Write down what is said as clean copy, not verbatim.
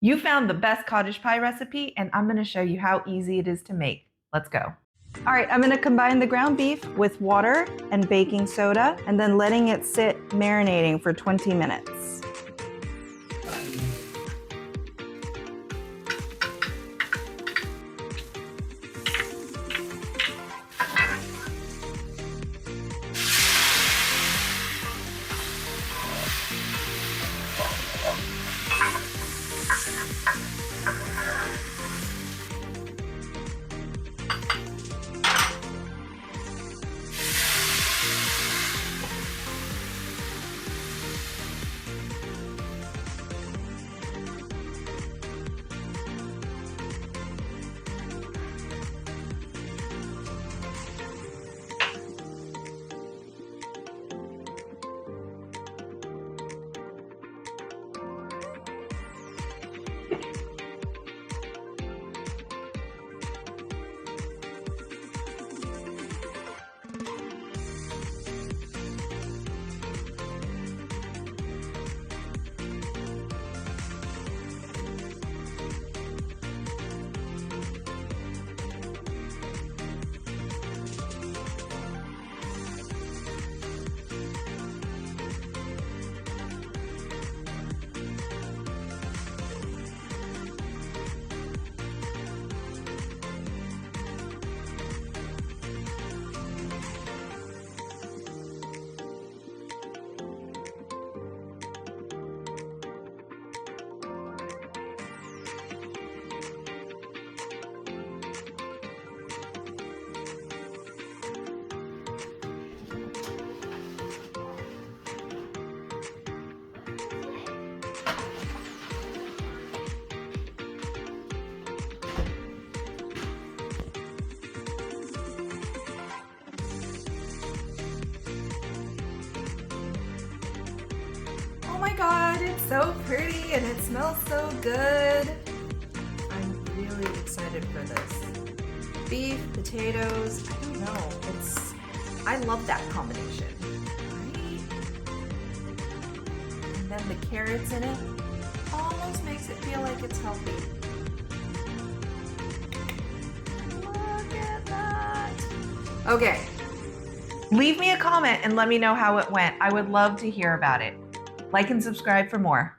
You found the best cottage pie recipe, and I'm gonna show you how easy it is to make. Let's go. All right, I'm gonna combine the ground beef with water and baking soda, and then letting it sit marinating for 20 minutes. Oh my God, it's so pretty and it smells so good. I'm really excited for this. Beef, potatoes, I don't know. I love that combination, right? And then the carrots in it almost makes it feel like it's healthy. Look at that. Okay, leave me a comment and let me know how it went. I would love to hear about it. Like and subscribe for more.